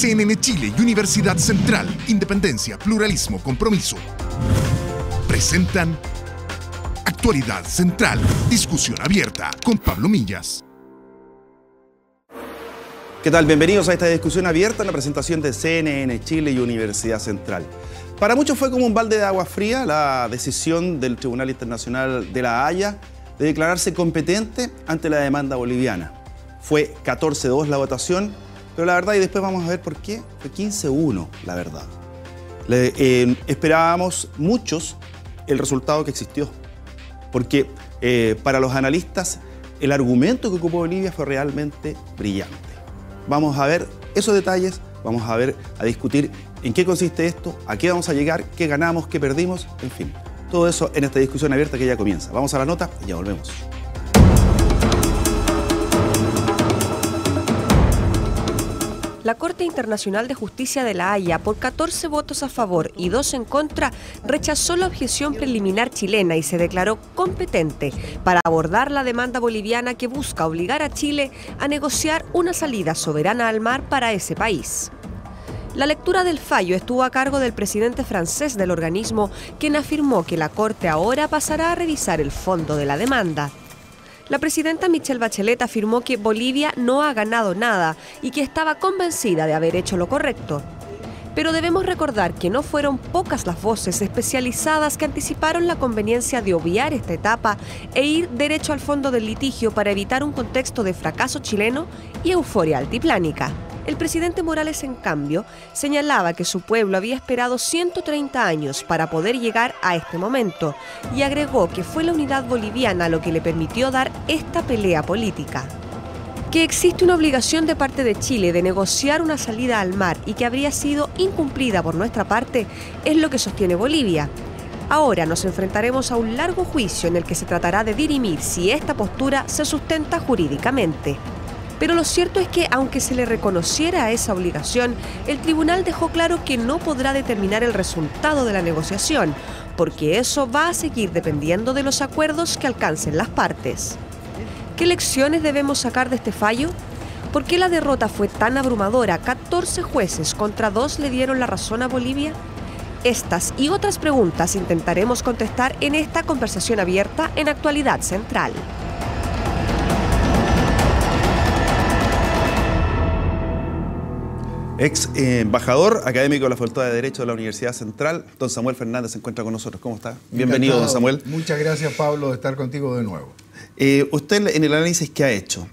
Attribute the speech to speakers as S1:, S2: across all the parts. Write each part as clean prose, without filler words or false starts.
S1: CNN Chile y Universidad Central, Independencia, Pluralismo, Compromiso, presentan Actualidad Central, discusión abierta con Pablo Millas.
S2: ¿Qué tal? Bienvenidos a esta discusión abierta en la presentación de CNN Chile y Universidad Central. Para muchos fue como un balde de agua fría la decisión del Tribunal Internacional de La Haya de declararse competente ante la demanda boliviana. Fue 14-2 la votación, pero la verdad, y después vamos a ver por qué, fue 15-1 la verdad. Esperábamos muchos el resultado que existió, porque para los analistas el argumento que ocupó Bolivia fue realmente brillante. Vamos a ver esos detalles, vamos a discutir en qué consiste esto, a qué vamos a llegar, qué ganamos, qué perdimos, en fin. Todo eso en esta discusión abierta que ya comienza. Vamos a la nota y ya volvemos.
S3: La Corte Internacional de Justicia de La Haya, por 14 votos a favor y 2 en contra, rechazó la objeción preliminar chilena y se declaró competente para abordar la demanda boliviana que busca obligar a Chile a negociar una salida soberana al mar para ese país. La lectura del fallo estuvo a cargo del presidente francés del organismo, quien afirmó que la Corte ahora pasará a revisar el fondo de la demanda. La presidenta Michelle Bachelet afirmó que Bolivia no ha ganado nada y que estaba convencida de haber hecho lo correcto. Pero debemos recordar que no fueron pocas las voces especializadas que anticiparon la conveniencia de obviar esta etapa e ir derecho al fondo del litigio para evitar un contexto de fracaso chileno y euforia altiplánica. El presidente Morales, en cambio, señalaba que su pueblo había esperado 130 años para poder llegar a este momento y agregó que fue la unidad boliviana lo que le permitió dar esta pelea política. Que existe una obligación de parte de Chile de negociar una salida al mar y que habría sido incumplida por nuestra parte es lo que sostiene Bolivia. Ahora nos enfrentaremos a un largo juicio en el que se tratará de dirimir si esta postura se sustenta jurídicamente. Pero lo cierto es que, aunque se le reconociera esa obligación, el tribunal dejó claro que no podrá determinar el resultado de la negociación, porque eso va a seguir dependiendo de los acuerdos que alcancen las partes. ¿Qué lecciones debemos sacar de este fallo? ¿Por qué la derrota fue tan abrumadora? 14 jueces contra 2 le dieron la razón a Bolivia. Estas y otras preguntas intentaremos contestar en esta conversación abierta en Actualidad Central.
S2: Ex embajador académico de la Facultad de Derecho de la Universidad Central, don Samuel Fernández, se encuentra con nosotros. ¿Cómo está? Bienvenido,
S4: Encantado.
S2: Don Samuel.
S4: Muchas gracias, Pablo, de estar contigo de nuevo.
S2: Usted, en el análisis que ha hecho,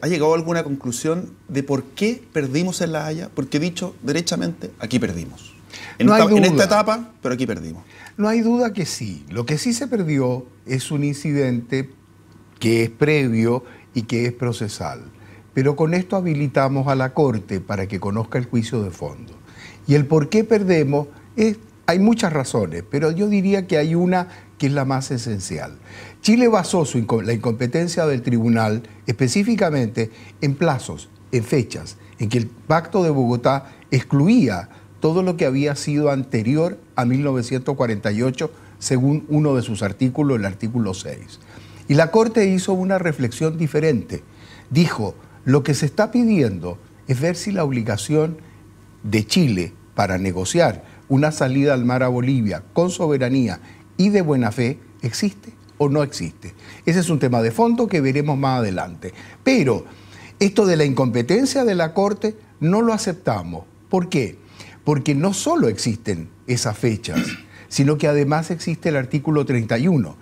S2: ¿ha llegado a alguna conclusión de por qué perdimos en La Haya? Porque dicho derechamente, aquí perdimos. En esta etapa, pero aquí perdimos.
S4: No hay duda que sí. Lo que sí se perdió es un incidente que es previo y que es procesal. Pero con esto habilitamos a la Corte para que conozca el juicio de fondo. Y el por qué perdemos, hay muchas razones, pero yo diría que hay una que es la más esencial. Chile basó la incompetencia del tribunal específicamente en plazos, en fechas, en que el Pacto de Bogotá excluía todo lo que había sido anterior a 1948, según uno de sus artículos, el artículo 6. Y la Corte hizo una reflexión diferente. Dijo: lo que se está pidiendo es ver si la obligación de Chile para negociar una salida al mar a Bolivia con soberanía y de buena fe existe o no existe. Ese es un tema de fondo que veremos más adelante. Pero esto de la incompetencia de la Corte no lo aceptamos. ¿Por qué? Porque no solo existen esas fechas, sino que además existe el artículo 31,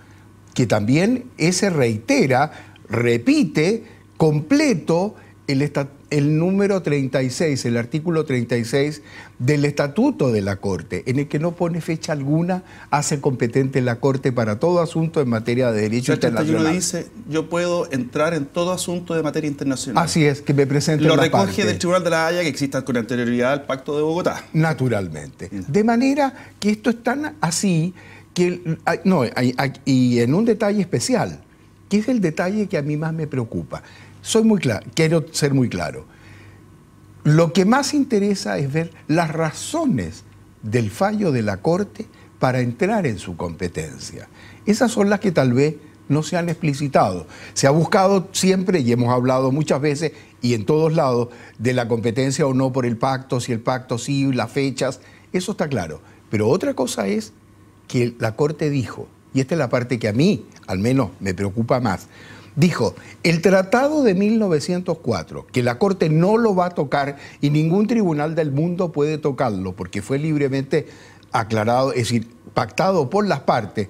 S4: que también ese reitera, repite, completo el número 36, el artículo 36 del Estatuto de la Corte, en el que no pone fecha alguna, hace competente la Corte para todo asunto en materia de derecho internacional.
S2: El 31 dice: yo puedo entrar en todo asunto de materia internacional.
S4: Así es, que me presente
S2: Lo
S4: la
S2: recoge
S4: parte
S2: del Tribunal de La Haya, que exista con anterioridad al Pacto de Bogotá.
S4: Naturalmente. De manera que esto es tan así que... y en un detalle especial, que es el detalle que a mí más me preocupa. Quiero ser muy claro. Lo que más interesa es ver las razones del fallo de la Corte para entrar en su competencia. Esas son las que tal vez no se han explicitado. Se ha buscado siempre, y hemos hablado muchas veces y en todos lados, de la competencia o no por el pacto, si el pacto sí, las fechas, eso está claro. Pero otra cosa es que la Corte dijo, y esta es la parte que a mí, al menos, me preocupa más, dijo, el tratado de 1904, que la Corte no lo va a tocar y ningún tribunal del mundo puede tocarlo, porque fue libremente aclarado, es decir, pactado por las partes,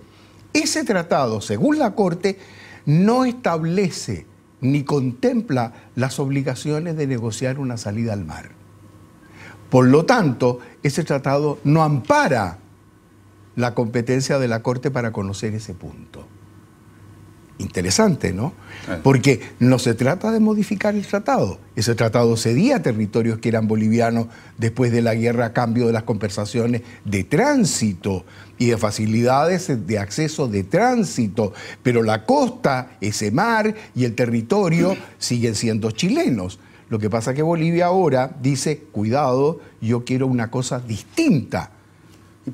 S4: ese tratado, según la Corte, no establece ni contempla las obligaciones de negociar una salida al mar. Por lo tanto, ese tratado no ampara la competencia de la Corte para conocer ese punto. Interesante, ¿no? Porque no se trata de modificar el tratado. Ese tratado cedía territorios que eran bolivianos después de la guerra a cambio de las compensaciones de tránsito y de facilidades de acceso de tránsito. Pero la costa, ese mar y el territorio siguen siendo chilenos. Lo que pasa es que Bolivia ahora dice, cuidado, yo quiero una cosa distinta,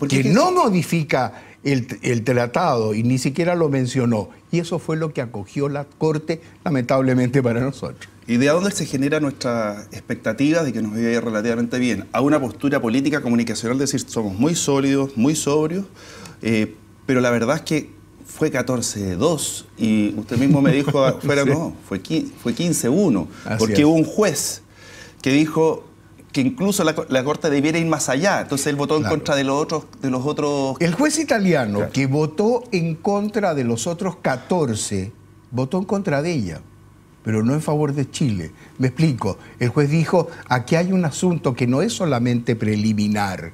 S4: que no modifica el tratado y ni siquiera lo mencionó. Y eso fue lo que acogió la Corte, lamentablemente para nosotros.
S2: ¿Y de dónde se genera nuestra expectativa de que nos vaya relativamente bien? A una postura política comunicacional, de decir, somos muy sólidos, muy sobrios, pero la verdad es que fue 14-2 y usted mismo me dijo afuera, sí. No, fue 15-1, porque hubo un juez que dijo que incluso la Corte debiera ir más allá. Entonces él votó en contra de los otros...
S4: El juez italiano que votó en contra de los otros 14, votó en contra de ella, pero no en favor de Chile. Me explico. El juez dijo, aquí hay un asunto que no es solamente preliminar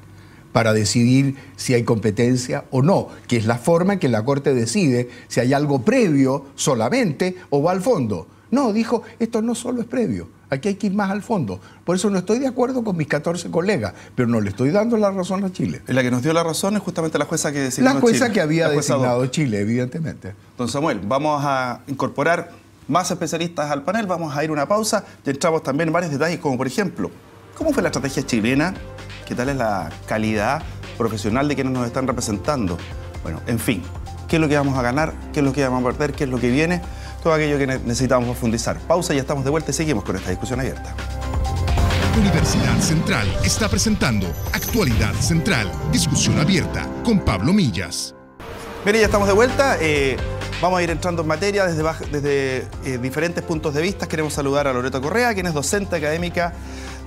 S4: para decidir si hay competencia o no, que es la forma en que la Corte decide si hay algo previo solamente o va al fondo. No, dijo, esto no solo es previo, aquí hay que ir más al fondo. Por eso no estoy de acuerdo con mis 14 colegas, pero no le estoy dando la razón a Chile.
S2: La que nos dio la razón es justamente la jueza que designó Chile.
S4: La jueza que había designado Chile, evidentemente.
S2: Don Samuel, vamos a incorporar más especialistas al panel, vamos a ir a una pausa y entramos también en varios detalles, como por ejemplo, ¿cómo fue la estrategia chilena? ¿Qué tal es la calidad profesional de quienes nos están representando? Bueno, en fin, ¿qué es lo que vamos a ganar? ¿Qué es lo que vamos a perder? ¿Qué es lo que viene? Todo aquello que necesitamos profundizar. Pausa y ya estamos de vuelta y seguimos con esta discusión abierta.
S1: Universidad Central está presentando Actualidad Central, discusión abierta con Pablo Millas.
S2: Mire, ya estamos de vuelta. Vamos a ir entrando en materia desde diferentes puntos de vista. Queremos saludar a Loreto Correa, quien es docente académica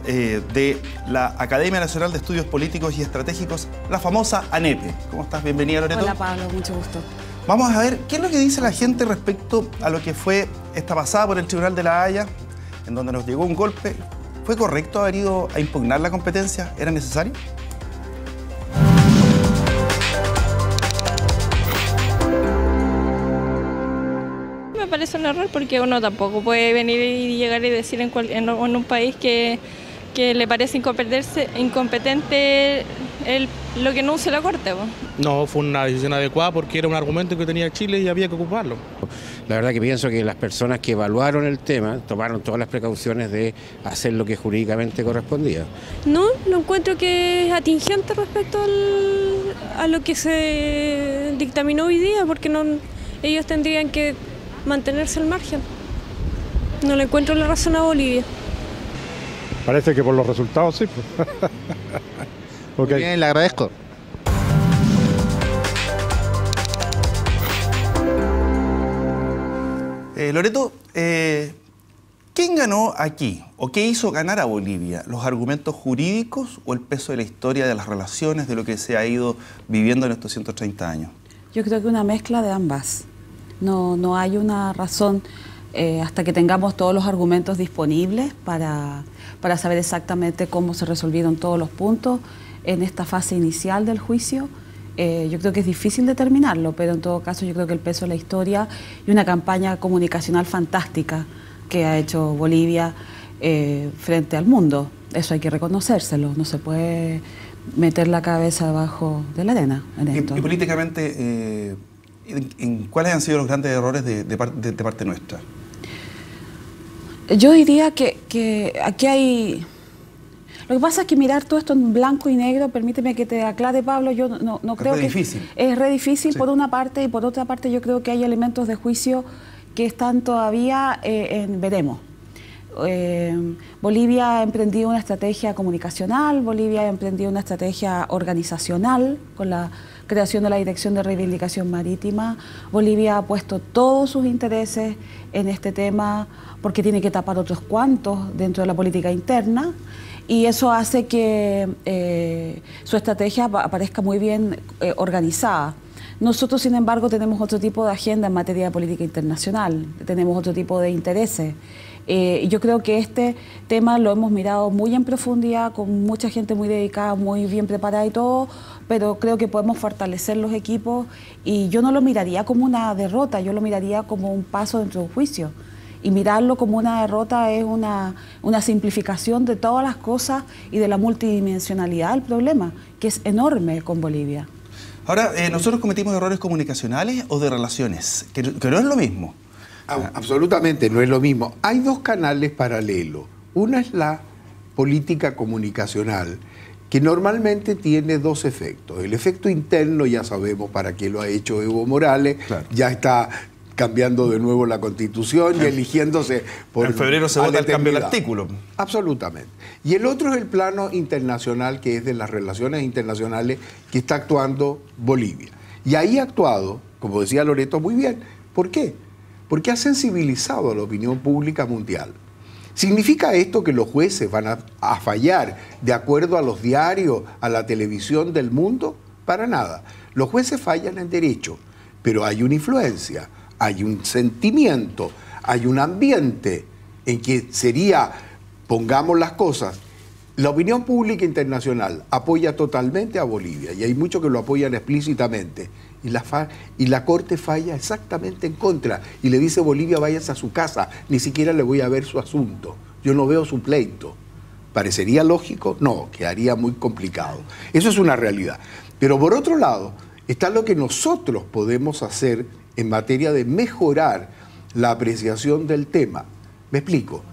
S2: de la Academia Nacional de Estudios Políticos y Estratégicos, la famosa ANEPE. ¿Cómo estás? Bienvenida, Loreto.
S5: Hola, Pablo. Mucho gusto.
S2: Vamos a ver qué es lo que dice la gente respecto a lo que fue esta pasada por el Tribunal de la Haya, en donde nos llegó un golpe. ¿Fue correcto haber ido a impugnar la competencia? ¿Era necesario?
S5: Me parece un error porque uno tampoco puede venir y llegar y decir en un país que le parece incompetente lo que enuncia la Corte.
S6: No, fue una decisión adecuada porque era un argumento que tenía Chile y había que ocuparlo.
S7: La verdad que pienso que las personas que evaluaron el tema tomaron todas las precauciones de hacer lo que jurídicamente correspondía.
S8: No, lo encuentro que es atingente respecto a lo que se dictaminó hoy día, porque ellos tendrían que mantenerse al margen. No le encuentro la razón a Bolivia.
S9: Parece que por los resultados sí. Okay.
S10: Bien, le agradezco.
S2: Loreto, ¿quién ganó aquí? ¿O qué hizo ganar a Bolivia? ¿Los argumentos jurídicos o el peso de la historia, de las relaciones, de lo que se ha ido viviendo en estos 130 años?
S11: Yo creo que una mezcla de ambas. No hay una razón hasta que tengamos todos los argumentos disponibles para saber exactamente cómo se resolvieron todos los puntos en esta fase inicial del juicio. Yo creo que es difícil determinarlo, pero en todo caso yo creo que el peso de la historia y una campaña comunicacional fantástica que ha hecho Bolivia frente al mundo, eso hay que reconocérselo, no se puede meter la cabeza debajo de la arena en esto.
S2: Y políticamente, ¿cuáles han sido los grandes errores de parte nuestra?
S11: Yo diría que aquí hay... Lo que pasa es que mirar todo esto en blanco y negro, permíteme que te aclare, Pablo, yo no creo que...
S2: Difícil.
S11: Es re difícil,
S2: Sí.
S11: por una parte, y por otra parte yo creo que hay elementos de juicio que están todavía en veremos. Bolivia ha emprendido una estrategia comunicacional, Bolivia ha emprendido una estrategia organizacional con la creación de la Dirección de Reivindicación Marítima. Bolivia ha puesto todos sus intereses en este tema porque tiene que tapar otros cuantos dentro de la política interna, y eso hace que su estrategia parezca muy bien organizada. Nosotros, sin embargo, tenemos otro tipo de agenda en materia de política internacional, tenemos otro tipo de intereses. Yo creo que este tema lo hemos mirado muy en profundidad, con mucha gente muy dedicada, muy bien preparada y todo, pero creo que podemos fortalecer los equipos, y yo no lo miraría como una derrota, yo lo miraría como un paso dentro de un juicio. Y mirarlo como una derrota es una simplificación de todas las cosas y de la multidimensionalidad del problema, que es enorme con Bolivia.
S2: Ahora, ¿nosotros cometimos errores comunicacionales o de relaciones? Que no es lo mismo.
S4: Absolutamente no es lo mismo. Hay dos canales paralelos. Una es la política comunicacional, que normalmente tiene dos efectos. El efecto interno, ya sabemos para qué lo ha hecho Evo Morales, claro. Ya está cambiando de nuevo la Constitución y eligiéndose por...
S2: En febrero se vota el cambio del artículo.
S4: Absolutamente. Y el otro es el plano internacional, que es de las relaciones internacionales que está actuando Bolivia. Y ahí ha actuado, como decía Loreto, muy bien. ¿Por qué? Porque ha sensibilizado a la opinión pública mundial. ¿Significa esto que los jueces van a fallar de acuerdo a los diarios, a la televisión del mundo? Para nada. Los jueces fallan en derecho, pero hay una influencia, hay un sentimiento, hay un ambiente en que sería, pongamos las cosas, la opinión pública internacional apoya totalmente a Bolivia, y hay muchos que lo apoyan explícitamente, y la Corte falla exactamente en contra, y le dice: Bolivia, váyase a su casa, ni siquiera le voy a ver su asunto, yo no veo su pleito. ¿Parecería lógico? No, quedaría muy complicado. Eso es una realidad. Pero por otro lado, está lo que nosotros podemos hacer en materia de mejorar la apreciación del tema. Me explico.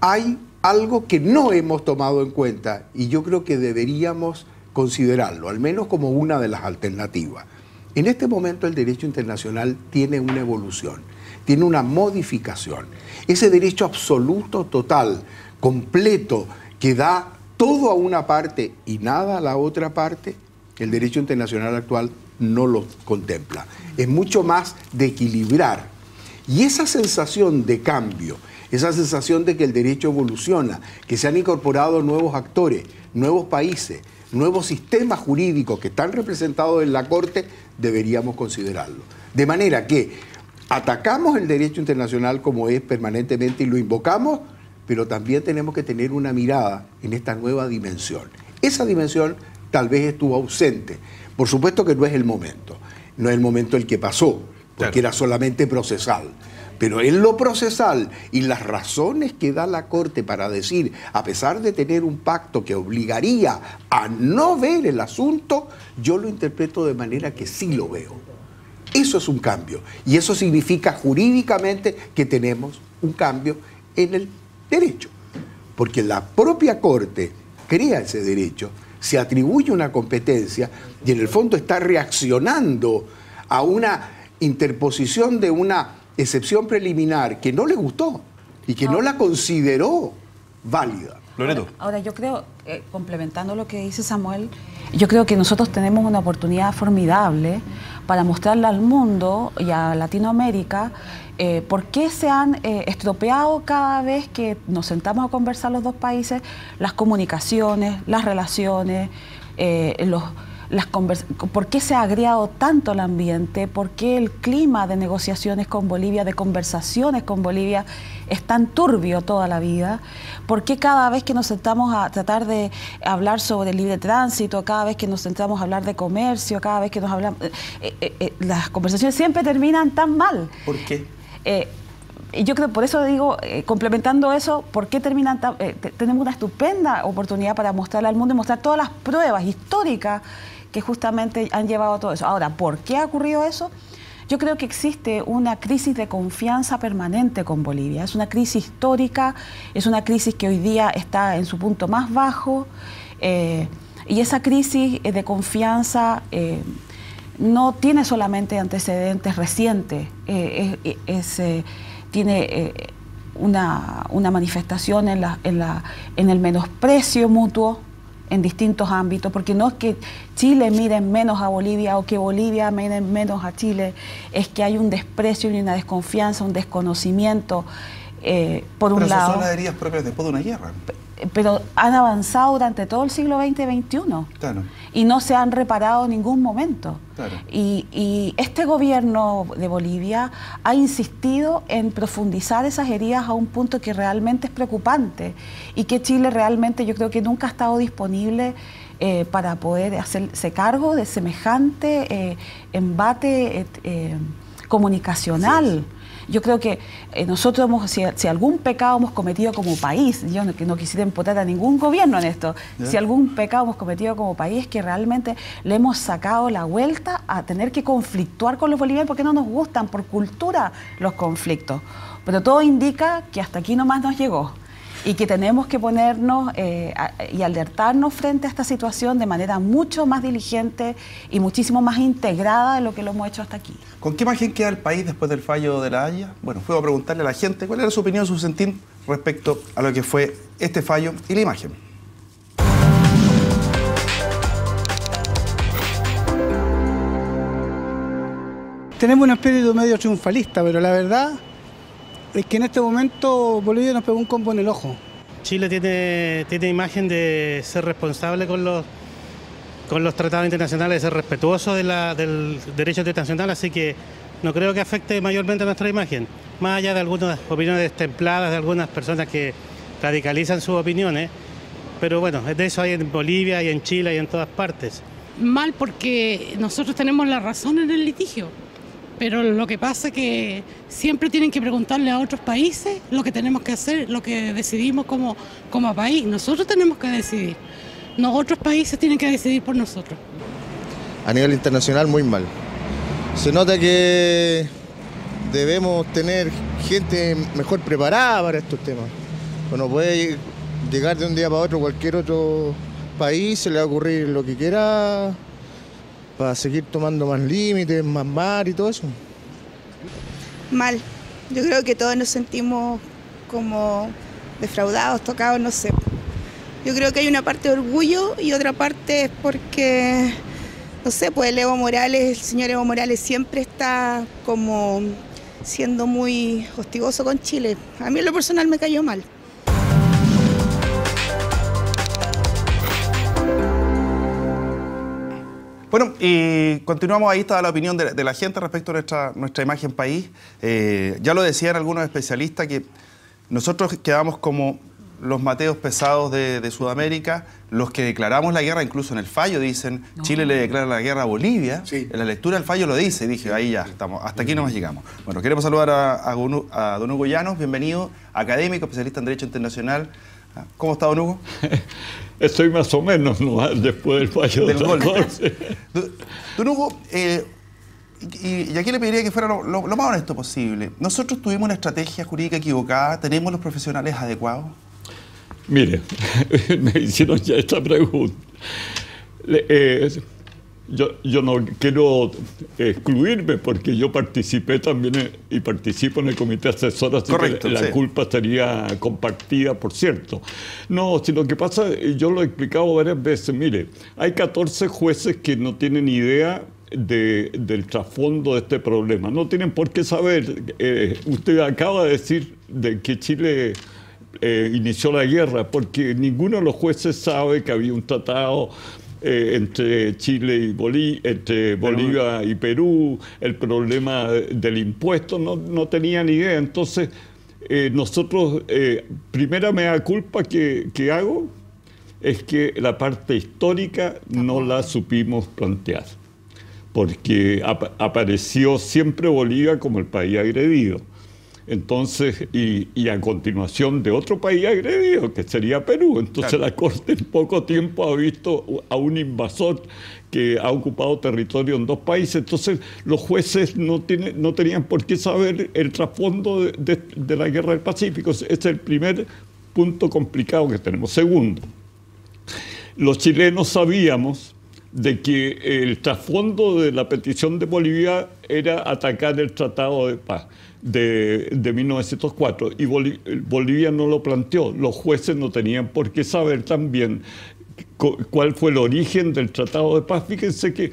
S4: Hay algo que no hemos tomado en cuenta, y yo creo que deberíamos considerarlo, al menos como una de las alternativas. En este momento el derecho internacional tiene una evolución, tiene una modificación. Ese derecho absoluto, total, completo, que da todo a una parte y nada a la otra parte, el derecho internacional actual no lo contempla. Es mucho más de equilibrar. Y esa sensación de cambio, esa sensación de que el derecho evoluciona, que se han incorporado nuevos actores, nuevos países, nuevos sistemas jurídicos que están representados en la Corte, deberíamos considerarlo. De manera que atacamos el derecho internacional como es permanentemente y lo invocamos, pero también tenemos que tener una mirada en esta nueva dimensión. Esa dimensión tal vez estuvo ausente. Por supuesto que no es el momento. No es el momento el que pasó, porque era solamente procesal. Pero en lo procesal y las razones que da la Corte para decir, a pesar de tener un pacto que obligaría a no ver el asunto, yo lo interpreto de manera que sí lo veo. Eso es un cambio. Y eso significa jurídicamente que tenemos un cambio en el derecho. Porque la propia Corte crea ese derecho, se atribuye una competencia y en el fondo está reaccionando a una interposición de una excepción preliminar que no le gustó y que no la consideró válida.
S2: Loreto.
S11: Ahora yo creo, complementando lo que dice Samuel, yo creo que nosotros tenemos una oportunidad formidable para mostrarle al mundo y a Latinoamérica por qué se han estropeado cada vez que nos sentamos a conversar los dos países las comunicaciones, las relaciones, por qué se ha agriado tanto el ambiente, por qué el clima de negociaciones con Bolivia, de conversaciones con Bolivia es tan turbio toda la vida, por qué cada vez que nos sentamos a tratar de hablar sobre libre tránsito, cada vez que nos sentamos a hablar de comercio, cada vez que nos hablamos, las conversaciones siempre terminan tan mal.
S2: ¿Por qué?
S11: Y yo creo, por eso digo, complementando eso, ¿por qué terminan tenemos una estupenda oportunidad para mostrarle al mundo y mostrar todas las pruebas históricas que justamente han llevado a todo eso? Ahora, ¿por qué ha ocurrido eso? Yo creo que existe una crisis de confianza permanente con Bolivia. Es una crisis histórica, es una crisis que hoy día está en su punto más bajo, y esa crisis de confianza no tiene solamente antecedentes recientes, tiene una manifestación en el menosprecio mutuo en distintos ámbitos, porque no es que Chile mire menos a Bolivia o que Bolivia mire menos a Chile, es que hay un desprecio y una desconfianza, un desconocimiento, por un lado.
S2: Pero esas son las heridas propias después de una guerra.
S11: Pero han avanzado durante todo el siglo XX y XXI.
S2: Claro.
S11: Y no se han reparado en ningún momento.
S2: Claro.
S11: Y este gobierno de Bolivia ha insistido en profundizar esas heridas a un punto que realmente es preocupante, y que Chile realmente, yo creo que nunca ha estado disponible para poder hacerse cargo de semejante embate comunicacional. Yo creo que nosotros si algún pecado hemos cometido como país, yo no quisiera imputar a ningún gobierno en esto, si algún pecado hemos cometido como país, es que realmente le hemos sacado la vuelta a tener que conflictuar con los bolivianos, porque no nos gustan por cultura los conflictos. Pero todo indica que hasta aquí nomás nos llegó, y que tenemos que ponernos y alertarnos frente a esta situación de manera mucho más diligente y muchísimo más integrada de lo que lo hemos hecho hasta aquí.
S2: ¿Con qué imagen queda el país después del fallo de La Haya? Bueno, fue a preguntarle a la gente cuál era su opinión, su sentir respecto a lo que fue este fallo y la imagen.
S10: Tenemos un espíritu medio triunfalista, pero la verdad es que en este momento Bolivia nos pegó un combo en el ojo.
S6: Chile tiene imagen de ser responsable con los tratados internacionales, de ser respetuoso del derecho internacional, así que no creo que afecte mayormente a nuestra imagen, más allá de algunas opiniones destempladas de algunas personas que radicalizan sus opiniones, pero bueno, de eso hay en Bolivia y en Chile y en todas partes.
S12: Mal porque nosotros tenemos la razón en el litigio, pero lo que pasa es que siempre tienen que preguntarle a otros países lo que tenemos que hacer, lo que decidimos como país. Nosotros tenemos que decidir, no otros países tienen que decidir por nosotros.
S13: A nivel internacional muy mal. Se nota que debemos tener gente mejor preparada para estos temas. Bueno, puede llegar de un día para otro cualquier otro país, se le va a ocurrir lo que quiera para seguir tomando más límites, más mar y todo eso.
S14: Mal. Yo creo que todos nos sentimos como defraudados, tocados, no sé. Yo creo que hay una parte de orgullo y otra parte es porque, no sé, pues el señor Evo Morales siempre está como siendo muy hostigoso con Chile. A mí en lo personal me cayó mal.
S2: Bueno, y continuamos, ahí está la opinión de la gente respecto a nuestra imagen país. Ya lo decían algunos especialistas que nosotros quedamos como los mateos pesados de Sudamérica, los que declaramos la guerra, incluso en el fallo dicen, no. Chile le declara la guerra a Bolivia, sí. En la lectura del fallo lo dice, dije, ahí ya estamos, hasta aquí nomás llegamos. Bueno, queremos saludar a don Hugo Llanos, bienvenido, académico, especialista en Derecho Internacional. ¿Cómo está, don Hugo?
S15: Estoy más o menos, ¿no? Después del fallo del golpe.
S2: Don Hugo, y aquí le pediría que fuera lo más honesto posible. ¿Nosotros tuvimos una estrategia jurídica equivocada? ¿Tenemos los profesionales adecuados?
S15: Mire, me hicieron ya esta pregunta. Yo no quiero excluirme porque yo participé también y participo en el comité asesor, así correcto, que la culpa estaría compartida, por cierto. No, si lo que pasa, yo lo he explicado varias veces, mire, hay 14 jueces que no tienen idea del trasfondo de este problema. No tienen por qué saber. Usted acaba de decir de que Chile inició la guerra, porque ninguno de los jueces sabe que había un tratado entre Chile y Bolivia y Perú, el problema del impuesto, no tenían ni idea. Entonces, nosotros, primera mea culpa que hago es que la parte histórica no la supimos plantear, porque apareció siempre Bolivia como el país agredido. Entonces, y a continuación de otro país agredido, que sería Perú. Entonces la Corte en poco tiempo ha visto a un invasor que ha ocupado territorio en 2 países. Entonces los jueces no tenían por qué saber el trasfondo de la Guerra del Pacífico. Ese es el primer punto complicado que tenemos. Segundo, los chilenos sabíamos de que el trasfondo de la petición de Bolivia era atacar el Tratado de Paz de 1904, y Bolivia no lo planteó. Los jueces no tenían por qué saber también cuál fue el origen del Tratado de Paz. Fíjense que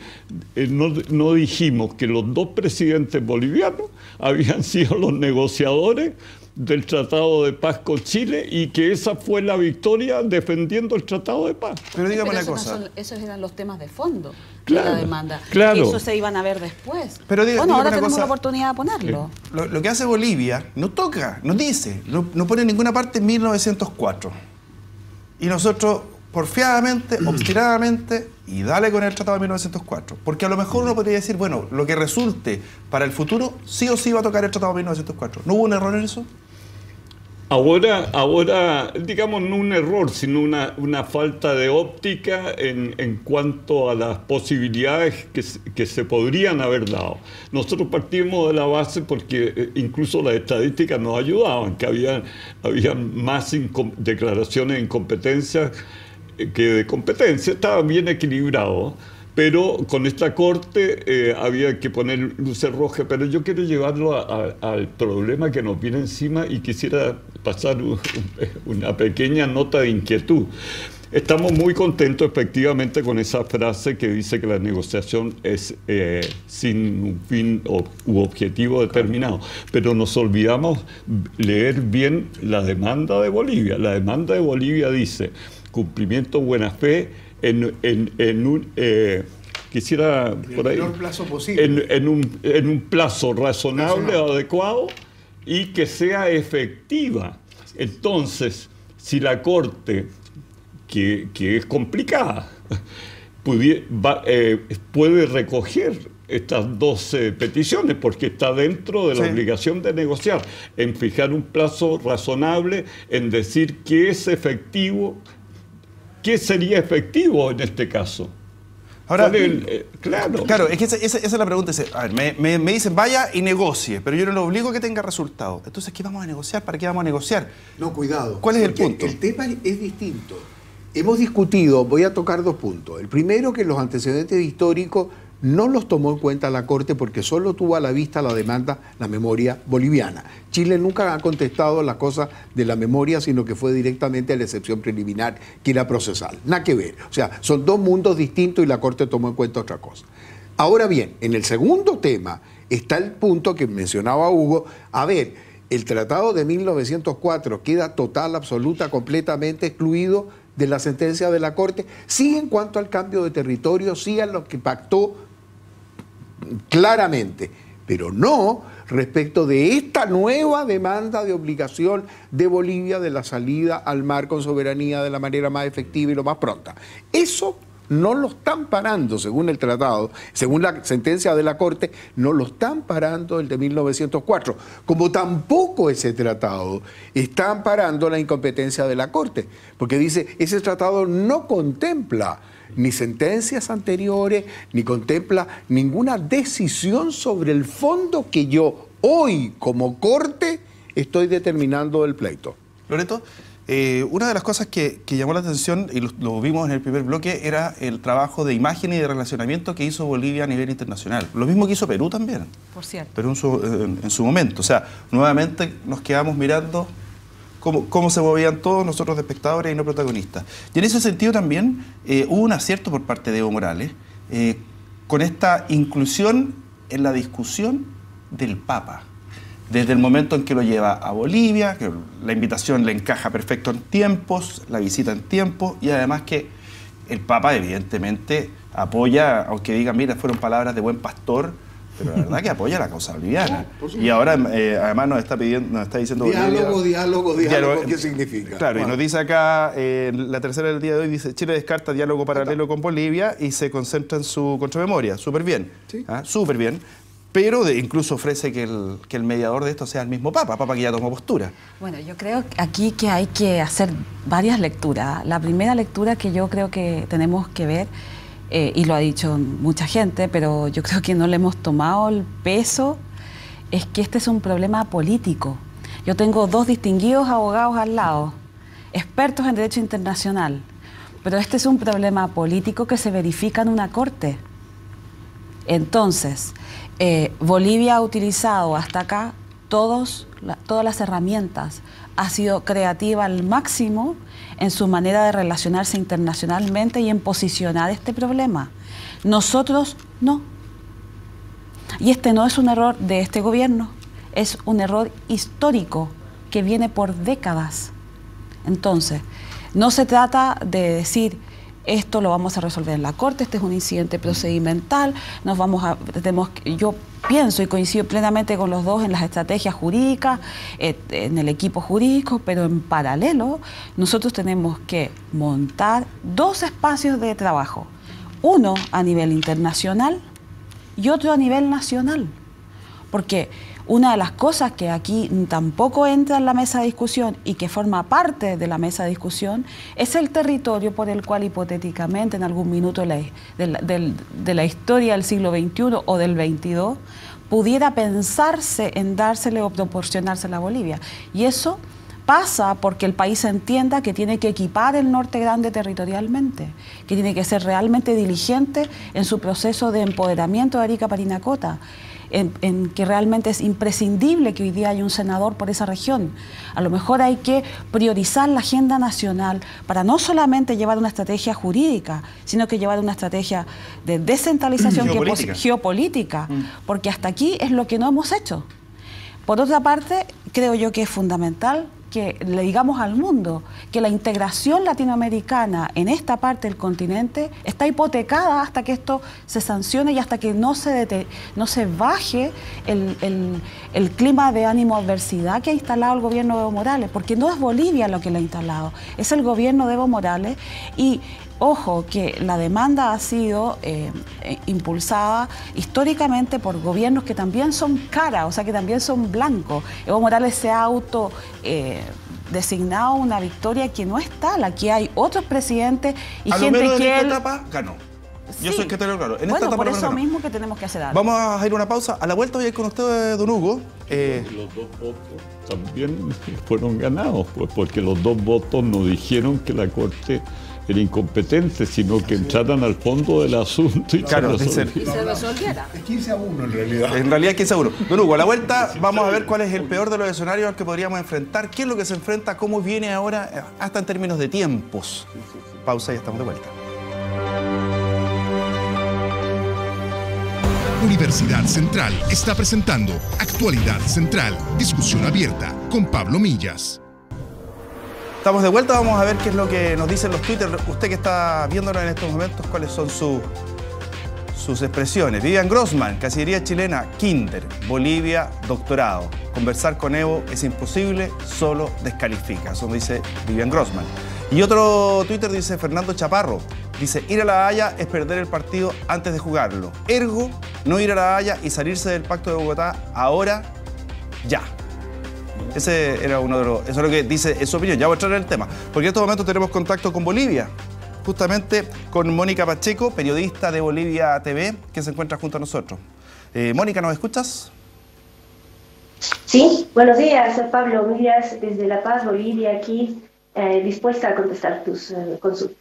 S15: no dijimos que los 2 presidentes bolivianos habían sido los negociadores del Tratado de Paz con Chile y que esa fue la victoria defendiendo el Tratado de Paz.
S2: Pero dígame una cosa.
S11: Esos eran los temas de fondo de
S2: Claro,
S11: la demanda.
S2: claro.
S11: Eso se iban a ver después.
S2: Pero
S11: bueno, ahora tenemos
S2: cosa,
S11: la oportunidad de ponerlo.
S2: Lo que hace Bolivia no toca, no dice, no pone en ninguna parte en 1904. Y nosotros, porfiadamente, obstinadamente, y dale con el Tratado de 1904. Porque a lo mejor uno podría decir, bueno, lo que resulte para el futuro, sí o sí va a tocar el Tratado de 1904. ¿No hubo un error en eso?
S15: Ahora, digamos, no un error, sino una falta de óptica en cuanto a las posibilidades que se podrían haber dado. Nosotros partimos de la base porque incluso las estadísticas nos ayudaban, que había más declaraciones de incompetencia que de competencia. Estaba bien equilibrado, pero con esta Corte había que poner luces rojas. Pero yo quiero llevarlo al problema que nos viene encima y quisiera pasar una pequeña nota de inquietud. Estamos muy contentos efectivamente con esa frase que dice que la negociación es sin un fin u objetivo determinado, pero nos olvidamos leer bien la demanda de Bolivia. La demanda de Bolivia dice cumplimiento buena fe quisiera por ahí,
S4: plazo posible.
S15: en un plazo razonable, adecuado, y que sea efectiva. Entonces, si la Corte, que es complicada, puede recoger estas 12 peticiones, porque está dentro de la obligación de negociar, en fijar un plazo razonable, en decir qué es efectivo, qué sería efectivo en este caso.
S2: Ahora,
S15: claro,
S2: es que esa es la pregunta. A ver, me dicen, vaya y negocie, pero yo no lo obligo a que tenga resultados. Entonces, ¿qué vamos a negociar? ¿Para qué vamos a negociar?
S4: No, cuidado.
S2: ¿Cuál es el punto?
S4: El tema es distinto. Hemos discutido, voy a tocar 2 puntos. El primero, que los antecedentes históricos no los tomó en cuenta la Corte porque solo tuvo a la vista la demanda, la memoria boliviana. Chile nunca ha contestado las cosas de la memoria, sino que fue directamente a la excepción preliminar, que era procesal. Nada que ver. O sea, son 2 mundos distintos y la Corte tomó en cuenta otra cosa. Ahora bien, en el segundo tema está el punto que mencionaba Hugo. A ver, el Tratado de 1904 queda total, absoluta, completamente excluido de la sentencia de la Corte, sí en cuanto al cambio de territorio, sí a lo que pactó claramente, pero no respecto de esta nueva demanda de obligación de Bolivia de la salida al mar con soberanía de la manera más efectiva y lo más pronta. Eso no lo están parando, según el tratado, según la sentencia de la Corte, no lo están parando el de 1904, como tampoco ese tratado está amparando la incompetencia de la Corte, porque dice, ese tratado no contempla ni sentencias anteriores, ni contempla ninguna decisión sobre el fondo que yo hoy, como Corte, estoy determinando del pleito.
S2: Loreto, una de las cosas que llamó la atención, y lo vimos en el primer bloque, era el trabajo de imagen y de relacionamiento que hizo Bolivia a nivel internacional. Lo mismo que hizo Perú también.
S11: Por cierto.
S2: Perú en su momento. O sea, nuevamente nos quedamos mirando cómo se movían todos nosotros de espectadores y no protagonistas. Y en ese sentido también hubo un acierto por parte de Evo Morales con esta inclusión en la discusión del Papa. Desde el momento en que lo lleva a Bolivia, que la invitación le encaja perfecto en tiempos, la visita en tiempo, y además que el Papa evidentemente apoya, aunque digan, mira, fueron palabras de buen pastor, pero la verdad que apoya la causa boliviana. Y ahora además nos está diciendo
S4: Diálogo, ¿qué significa?
S2: Claro, y nos dice acá, la tercera del día de hoy dice, Chile descarta diálogo paralelo con Bolivia y se concentra en su contramemoria. Súper bien,
S4: ¿sí?
S2: Súper bien. pero incluso ofrece que el mediador de esto sea el mismo Papa que ya tomó postura.
S11: Bueno, yo creo aquí que hay que hacer varias lecturas. La primera lectura que yo creo que tenemos que ver, y lo ha dicho mucha gente, pero yo creo que no le hemos tomado el peso, es que este es un problema político. Yo tengo dos distinguidos abogados al lado, expertos en derecho internacional, pero este es un problema político que se verifica en una corte. Entonces, Bolivia ha utilizado hasta acá todas las herramientas, ha sido creativa al máximo en su manera de relacionarse internacionalmente y en posicionar este problema. Nosotros no. Y este no es un error de este gobierno, es un error histórico que viene por décadas. Entonces, no se trata de decir esto lo vamos a resolver en la Corte, este es un incidente procedimental, yo pienso y coincido plenamente con los dos en las estrategias jurídicas, en el equipo jurídico, pero en paralelo nosotros tenemos que montar dos espacios de trabajo, uno a nivel internacional y otro a nivel nacional, porque una de las cosas que aquí tampoco entra en la mesa de discusión y que forma parte de la mesa de discusión es el territorio por el cual hipotéticamente en algún minuto de la historia del siglo XXI o del XXII pudiera pensarse en dársele o proporcionársela a Bolivia. Y eso pasa porque el país entienda que tiene que equipar el Norte Grande territorialmente, que tiene que ser realmente diligente en su proceso de empoderamiento de Arica Parinacota, en que realmente es imprescindible que hoy día haya un senador por esa región. A lo mejor hay que priorizar la agenda nacional para no solamente llevar una estrategia jurídica, sino que llevar una estrategia de descentralización geopolítica, porque hasta aquí es lo que no hemos hecho. Por otra parte, creo yo que es fundamental que le digamos al mundo que la integración latinoamericana en esta parte del continente está hipotecada hasta que esto se sancione y hasta que no se baje el clima de ánimo adversidad que ha instalado el gobierno de Evo Morales, porque no es Bolivia lo que lo ha instalado, es el gobierno de Evo Morales. Y ojo, que la demanda ha sido impulsada históricamente por gobiernos que también son caras, o sea, que también son blancos. Evo Morales se ha designado una victoria que no es tal. Aquí hay otros presidentes y gente que
S2: en esta etapa ganó. Yo soy que te lo claro. En esta etapa
S11: por eso mismo que tenemos que hacer algo.
S2: Vamos a ir a una pausa. A la vuelta voy a ir con usted, don Hugo.
S15: Los dos votos también fueron ganados, pues, porque los dos votos no dijeron que la Corte era incompetente, sino que entraran al fondo del asunto y
S2: se
S11: resolviera.
S4: Es 15-1 en realidad.
S2: En realidad es 15-1. Don Hugo, a la vuelta vamos a ver cuál es el peor de los escenarios al que podríamos enfrentar, qué es lo que se enfrenta, cómo viene ahora, hasta en términos de tiempos. Pausa y estamos de vuelta.
S1: Universidad Central está presentando Actualidad Central, discusión abierta con Pablo Millas.
S2: Estamos de vuelta, vamos a ver qué es lo que nos dicen los Twitter. Usted que está viéndolo en estos momentos, cuáles son sus expresiones. Vivian Grossman, Cancillería chilena, Kinder, Bolivia, doctorado. Conversar con Evo es imposible, solo descalifica. Eso dice Vivian Grossman. Y otro Twitter dice Fernando Chaparro. Dice, ir a La Haya es perder el partido antes de jugarlo. Ergo, no ir a La Haya y salirse del Pacto de Bogotá ahora, ya. Ese era uno de los... Eso es lo que dice en su opinión. Ya voy a entrar en el tema. Porque en estos momentos tenemos contacto con Bolivia. Justamente con Mónica Pacheco, periodista de Bolivia TV, que se encuentra junto a nosotros. Mónica, ¿nos escuchas?
S16: Sí, buenos días, Pablo Millas, desde La Paz, Bolivia, aquí, dispuesta a contestar tus consultas.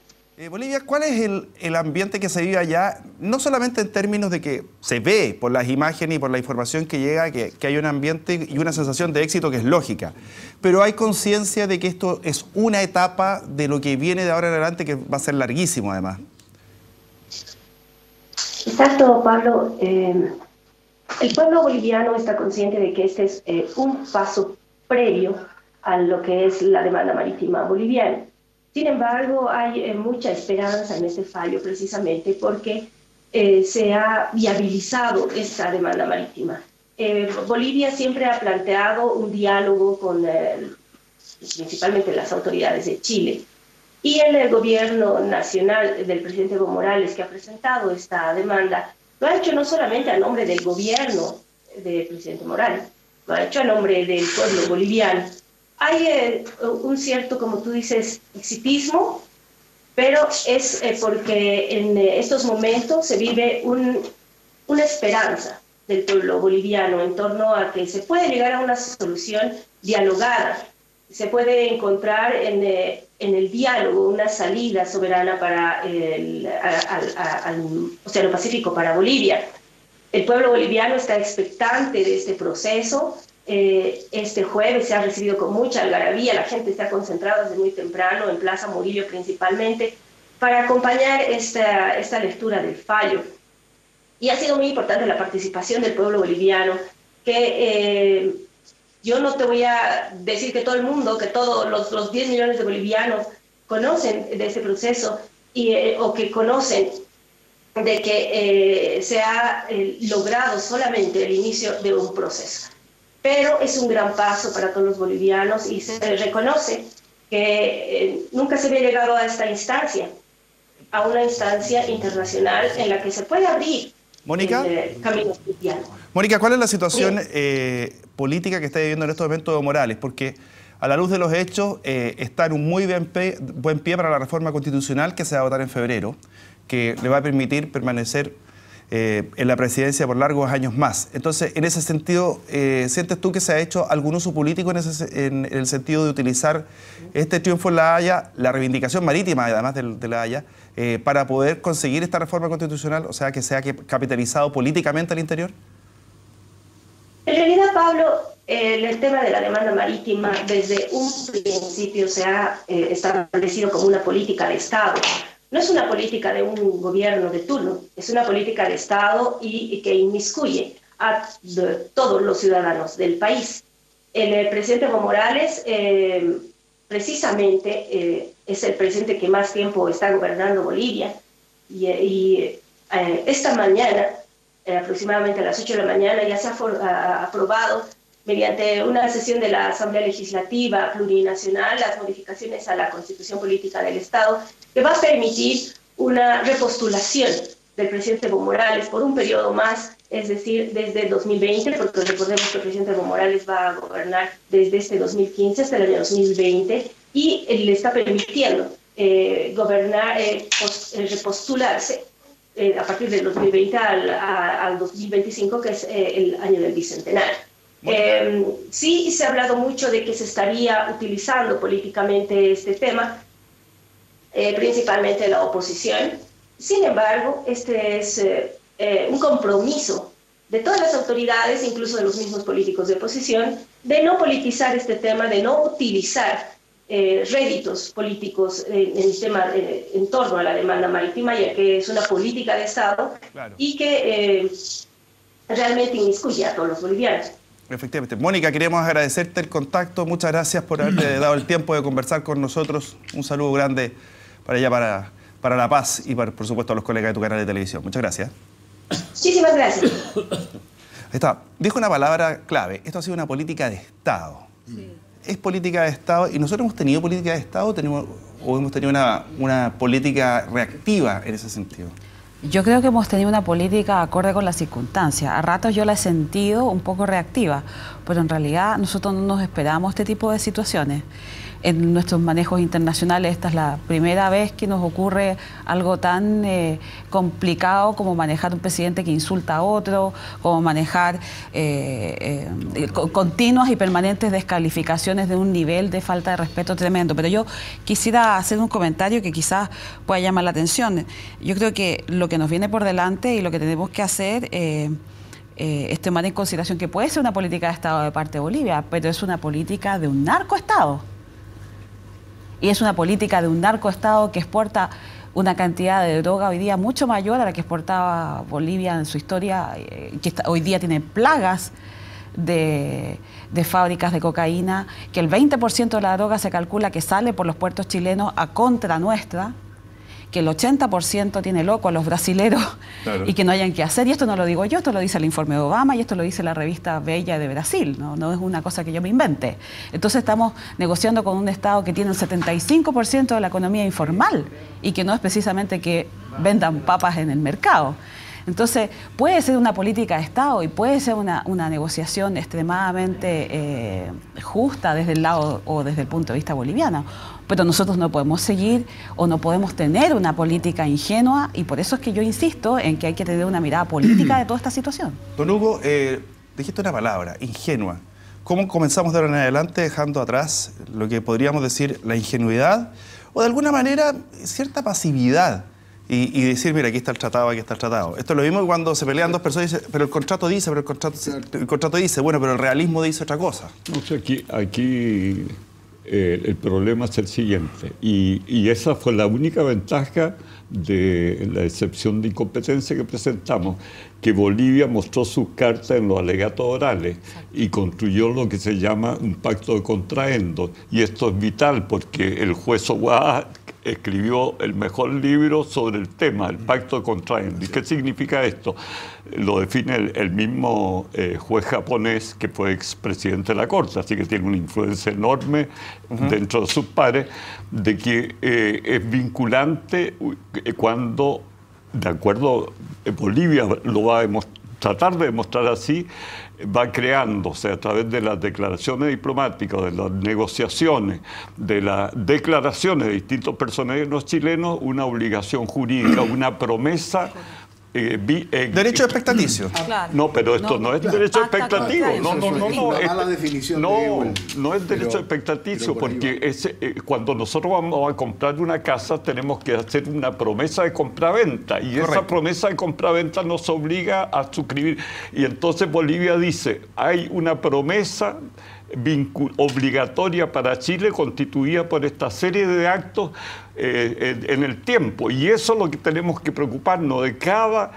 S2: Bolivia, ¿cuál es el ambiente que se vive allá? No solamente en términos de que se ve por las imágenes y por la información que llega que hay un ambiente y una sensación de éxito que es lógica, pero hay conciencia de que esto es una etapa de lo que viene de ahora en adelante que va a ser larguísimo además.
S16: Exacto, Pablo. El pueblo boliviano está consciente de que este es un paso previo a lo que es la demanda marítima boliviana. Sin embargo, hay mucha esperanza en este fallo precisamente porque se ha viabilizado esta demanda marítima. Bolivia siempre ha planteado un diálogo con principalmente las autoridades de Chile y el gobierno nacional del presidente Evo Morales, que ha presentado esta demanda, lo ha hecho no solamente a nombre del gobierno del presidente Morales, lo ha hecho a nombre del pueblo boliviano. Hay un cierto, como tú dices, exitismo, pero es porque en estos momentos se vive una esperanza del pueblo boliviano en torno a que se puede llegar a una solución dialogada, se puede encontrar en el diálogo una salida soberana para al Océano Pacífico, para Bolivia. El pueblo boliviano está expectante de este proceso. Este jueves se ha recibido con mucha algarabía, la gente está concentrada desde muy temprano en Plaza Murillo principalmente para acompañar esta lectura del fallo. Y ha sido muy importante la participación del pueblo boliviano, que yo no te voy a decir que todo el mundo, que todos los 10 millones de bolivianos conocen de este proceso o que conocen de que se ha logrado solamente el inicio de un proceso. Pero es un gran paso para todos los bolivianos y se reconoce que nunca se había llegado a esta instancia, a una instancia internacional en la que se puede abrir
S2: Mónica,
S16: el camino cristiano.
S2: Mónica, ¿cuál es la situación política que está viviendo en estos momentos Evo Morales? Porque a la luz de los hechos está en un muy buen pie para la reforma constitucional que se va a votar en febrero, que le va a permitir permanecer en la presidencia por largos años más. Entonces, en ese sentido, ¿sientes tú que se ha hecho algún uso político en el sentido de utilizar este triunfo en La Haya, la reivindicación marítima, además de La Haya, para poder conseguir esta reforma constitucional, o sea, que sea capitalizado políticamente al interior?
S16: En realidad, Pablo, el tema de la demanda marítima desde un principio se ha establecido como una política de Estado. No es una política de un gobierno de turno, es una política de Estado y que inmiscuye a todos los ciudadanos del país. El presidente Evo Morales precisamente es el presidente que más tiempo está gobernando Bolivia y esta mañana, aproximadamente a las 8 de la mañana, ya se ha aprobado mediante una sesión de la Asamblea Legislativa Plurinacional las modificaciones a la Constitución Política del Estado, que va a permitir una repostulación del presidente Evo Morales por un periodo más, es decir, desde 2020, porque recordemos que el presidente Evo Morales va a gobernar desde este 2015 hasta el año 2020, y le está permitiendo repostularse a partir del 2020 al 2025, que es el año del Bicentenario. Sí se ha hablado mucho de que se estaría utilizando políticamente este tema, principalmente la oposición. Sin embargo, este es un compromiso de todas las autoridades, incluso de los mismos políticos de oposición, de no politizar este tema, de no utilizar réditos políticos en torno a la demanda marítima, ya que es una política de Estado, claro, y que realmente inmiscuye a todos los bolivianos.
S2: Efectivamente. Mónica, queremos agradecerte el contacto. Muchas gracias por haberte dado el tiempo de conversar con nosotros. Un saludo grande para allá, para La Paz y por supuesto a los colegas de tu canal de televisión. Muchas gracias.
S16: Muchísimas gracias.
S2: Ahí está. Dijo una palabra clave. Esto ha sido una política de Estado. Sí. Es política de Estado y nosotros hemos tenido política de Estado o hemos tenido una política reactiva en ese sentido.
S11: Yo creo que hemos tenido una política acorde con las circunstancias. A ratos yo la he sentido un poco reactiva, pero en realidad nosotros no nos esperamos este tipo de situaciones. En nuestros manejos internacionales esta es la primera vez que nos ocurre algo tan complicado como manejar un presidente que insulta a otro, como manejar continuas y permanentes descalificaciones de un nivel de falta de respeto tremendo. Pero yo quisiera hacer un comentario que quizás pueda llamar la atención. Yo creo que lo que nos viene por delante y lo que tenemos que hacer es tomar en consideración que puede ser una política de Estado de parte de Bolivia, pero es una política de un narcoestado. Y es una política de un narcoestado que exporta una cantidad de droga hoy día mucho mayor a la que exportaba Bolivia en su historia, que hoy día tiene plagas de fábricas de cocaína, que el 20% de la droga se calcula que sale por los puertos chilenos a contra nuestra, que el 80% tiene loco a los brasileros, claro, y que no hayan que hacer. Y esto no lo digo yo, esto lo dice el informe de Obama y esto lo dice la revista Bella de Brasil, no es una cosa que yo me invente. Entonces estamos negociando con un Estado que tiene el 75% de la economía informal y que no es precisamente que vendan papas en el mercado. Entonces, puede ser una política de Estado y puede ser una negociación extremadamente justa desde el lado o desde el punto de vista boliviano. Pero nosotros no podemos seguir o no podemos tener una política ingenua, y por eso es que yo insisto en que hay que tener una mirada política de toda esta situación.
S2: Don Hugo, dijiste una palabra, ingenua. ¿Cómo comenzamos de ahora en adelante dejando atrás lo que podríamos decir la ingenuidad o de alguna manera cierta pasividad y decir, mira, aquí está el tratado, aquí está el tratado? Esto es lo mismo que cuando se pelean dos personas y dicen, pero el contrato dice, pero el contrato dice, bueno, pero el realismo dice otra cosa.
S15: No sé, aquí el problema es el siguiente, y esa fue la única ventaja de la excepción de incompetencia que presentamos, que Bolivia mostró sus cartas en los alegatos orales y construyó lo que se llama un pacto de contraendo, y esto es vital porque el juez Oguá escribió el mejor libro sobre el tema, el pacto de contraendo. ¿Y qué significa esto? Lo define el mismo juez japonés que fue expresidente de la Corte, así que tiene una influencia enorme dentro de sus pares, de que es vinculante cuando, de acuerdo, Bolivia lo va a tratar de demostrar así, va creándose a través de las declaraciones diplomáticas, de las negociaciones, de las declaraciones de distintos personeros chilenos, una obligación jurídica, una promesa.
S2: Derecho expectaticio.
S15: No, pero esto no es derecho expectativo. No es derecho expectaticio, porque cuando nosotros vamos a comprar una casa tenemos que hacer una promesa de compraventa, y esa promesa de compraventa nos obliga a suscribir. Y entonces Bolivia dice, hay una promesa obligatoria para Chile, constituida por esta serie de actos en el tiempo, y eso es lo que tenemos que preocuparnos de cada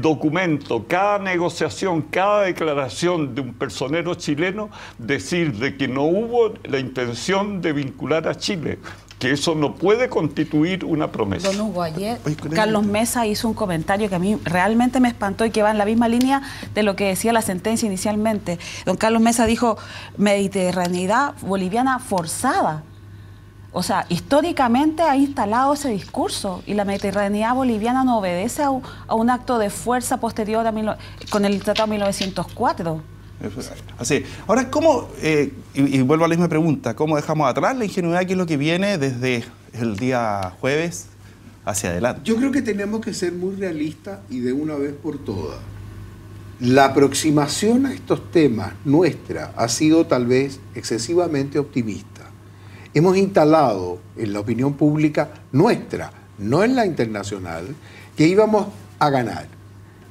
S15: documento, cada negociación, cada declaración de un personero chileno, decir de que no hubo la intención de vincular a Chile, que eso no puede constituir una promesa.
S11: Don Hugo, ayer Carlos Mesa hizo un comentario que a mí realmente me espantó y que va en la misma línea de lo que decía la sentencia inicialmente. Don Carlos Mesa dijo, mediterraneidad boliviana forzada. O sea, históricamente ha instalado ese discurso, y la mediterraneidad boliviana no obedece a un acto de fuerza posterior con el Tratado de 1904.
S2: Así. Ahora, ¿cómo, y vuelvo a la misma pregunta, cómo dejamos atrás la ingenuidad, que es lo que viene desde el día jueves hacia adelante?
S4: Yo creo que tenemos que ser muy realistas y de una vez por todas. La aproximación a estos temas nuestra ha sido tal vez excesivamente optimista. Hemos instalado en la opinión pública nuestra, no en la internacional, que íbamos a ganar.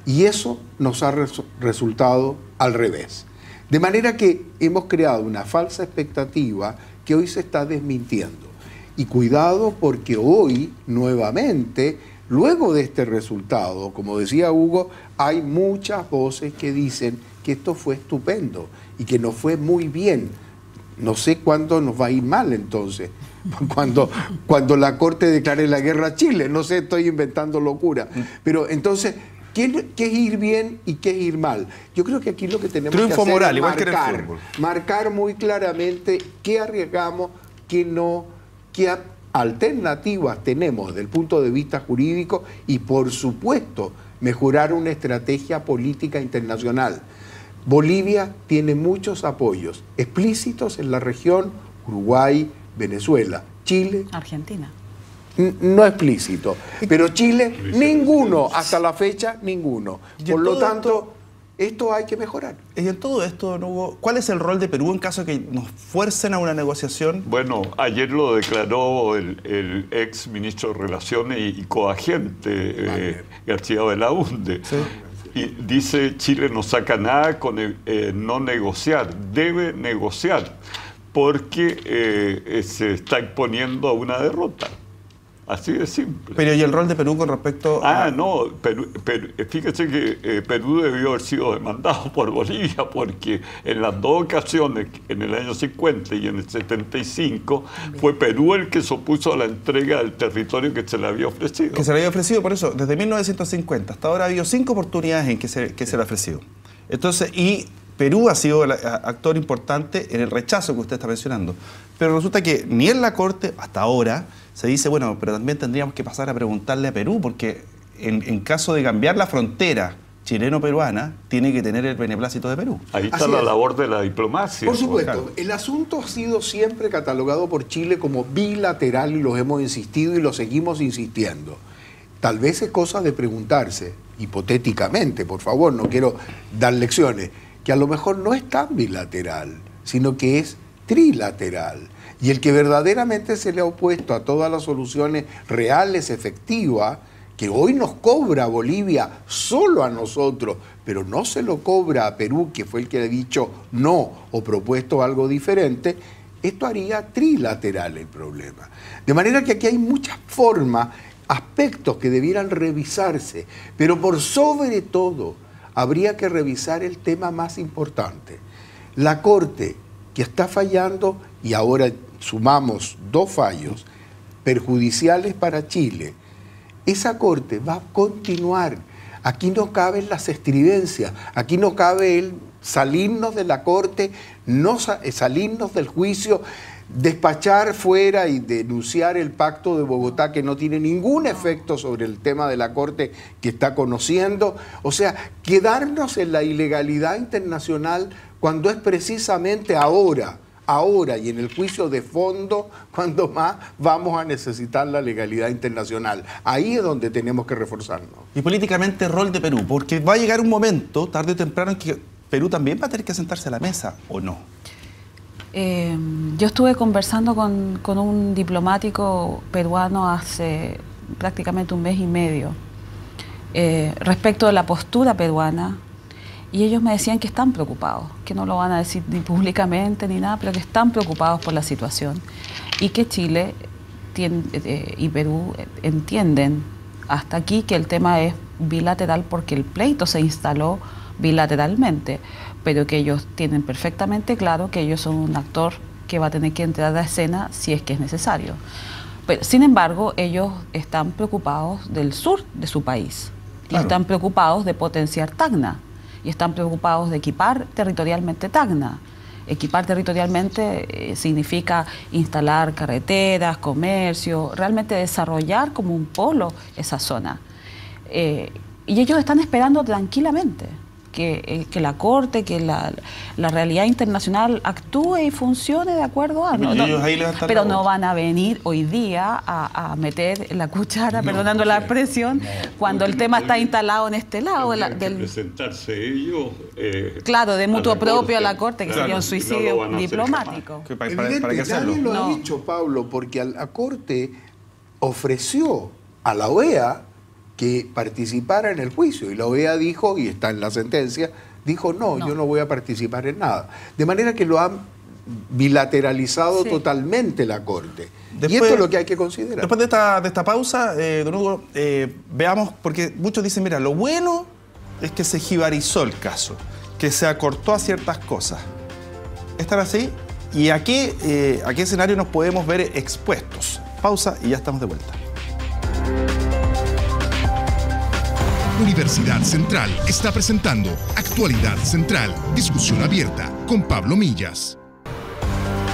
S4: Y eso nos ha resultado al revés. De manera que hemos creado una falsa expectativa que hoy se está desmintiendo. Y cuidado, porque hoy, nuevamente, luego de este resultado, como decía Hugo, hay muchas voces que dicen que esto fue estupendo y que nos fue muy bien. No sé cuándo nos va a ir mal entonces, cuando la Corte declare la guerra a Chile. No sé, estoy inventando locura. Pero entonces, ¿qué es ir bien y qué es ir mal? Yo creo que aquí lo que tenemos que hacer
S2: moral,
S4: es
S2: igual que en el fútbol.
S4: Marcar muy claramente qué arriesgamos, qué no, qué alternativas tenemos desde el punto de vista jurídico y, por supuesto, mejorar una estrategia política internacional. Bolivia tiene muchos apoyos explícitos en la región, Uruguay, Venezuela, Chile.
S11: Argentina.
S4: No explícito. Pero Chile, ninguno, hasta la fecha, ninguno. Por lo tanto, esto hay que mejorar.
S2: Y en todo esto, don Hugo, ¿cuál es el rol de Perú en caso de que nos fuercen a una negociación?
S15: Bueno, ayer lo declaró el ex ministro de Relaciones y coagente García Belaúnde. Sí. Y dice, Chile no saca nada con no negociar, debe negociar, porque se está exponiendo a una derrota. Así de simple.
S2: Pero ¿y el rol de Perú con respecto a...?
S15: No, fíjese que Perú debió haber sido demandado por Bolivia, porque en las dos ocasiones, en el año 50 y en el 75, fue Perú el que se opuso a la entrega del territorio que se le había ofrecido.
S2: Que se le había ofrecido, por eso, desde 1950 hasta ahora ha habido 5 oportunidades en que se le ha ofrecido. Entonces, y Perú ha sido el actor importante en el rechazo que usted está mencionando. Pero resulta que ni en la Corte, hasta ahora, se dice, bueno, pero también tendríamos que pasar a preguntarle a Perú, porque en caso de cambiar la frontera chileno-peruana, tiene que tener el beneplácito de Perú.
S15: Ahí está la labor de la diplomacia.
S4: Por supuesto, el asunto ha sido siempre catalogado por Chile como bilateral y los hemos insistido y lo seguimos insistiendo. Tal vez es cosa de preguntarse, hipotéticamente, por favor, no quiero dar lecciones, que a lo mejor no es tan bilateral, sino que es trilateral. Y el que verdaderamente se le ha opuesto a todas las soluciones reales, efectivas, que hoy nos cobra Bolivia solo a nosotros, pero no se lo cobra a Perú, que fue el que ha dicho no o propuesto algo diferente, esto haría trilateral el problema. De manera que aquí hay muchas formas, aspectos que debieran revisarse, pero por sobre todo habría que revisar el tema más importante. La Corte, que está fallando, y ahora sumamos 2 fallos perjudiciales para Chile, esa Corte va a continuar. Aquí no caben las estridencias, aquí no cabe el salirnos de la Corte, no salirnos del juicio, despachar fuera y denunciar el Pacto de Bogotá, que no tiene ningún efecto sobre el tema de la Corte que está conociendo. O sea, quedarnos en la ilegalidad internacional cuando es precisamente ahora y en el juicio de fondo, cuando más vamos a necesitar la legalidad internacional. Ahí es donde tenemos que reforzarnos.
S2: Y políticamente el rol de Perú, porque va a llegar un momento, tarde o temprano, en que Perú también va a tener que sentarse a la mesa, ¿o no?
S11: Yo estuve conversando con un diplomático peruano hace prácticamente 1 mes y medio respecto de la postura peruana. Y ellos me decían que están preocupados, que no lo van a decir ni públicamente ni nada, pero que están preocupados por la situación y que Chile y Perú entienden hasta aquí que el tema es bilateral porque el pleito se instaló bilateralmente, pero que ellos tienen perfectamente claro que ellos son un actor que va a tener que entrar a escena si es que es necesario. Pero, sin embargo, ellos están preocupados del sur de su país y están preocupados de potenciar Tacna. Y están preocupados de equipar territorialmente Tacna. Equipar territorialmente significa instalar carreteras, comercio, realmente desarrollar como un polo esa zona. Y ellos están esperando tranquilamente que la Corte, que la realidad internacional actúe y funcione de acuerdo a... pero no van a venir hoy día a meter la cuchara, perdonando la expresión, cuando el tema está instalado en este lado.
S15: Presentarse ellos...
S11: claro, de mutuo propio a la Corte, que sería un suicidio diplomático.
S4: Evidente, nadie lo ha dicho, Pablo, porque la Corte ofreció a la OEA que participara en el juicio, y la OEA dijo, y está en la sentencia, dijo no, yo no voy a participar en nada. De manera que lo han bilateralizado totalmente la Corte. Después, y esto es lo que hay que considerar.
S2: Después de esta pausa, don Hugo, veamos, porque muchos dicen, mira, lo bueno es que se jibarizó el caso, que se acortó a ciertas cosas. ¿Están así? ¿Y a qué escenario nos podemos ver expuestos? Pausa y ya estamos de vuelta.
S1: Universidad Central está presentando Actualidad Central, discusión abierta con Pablo Millas.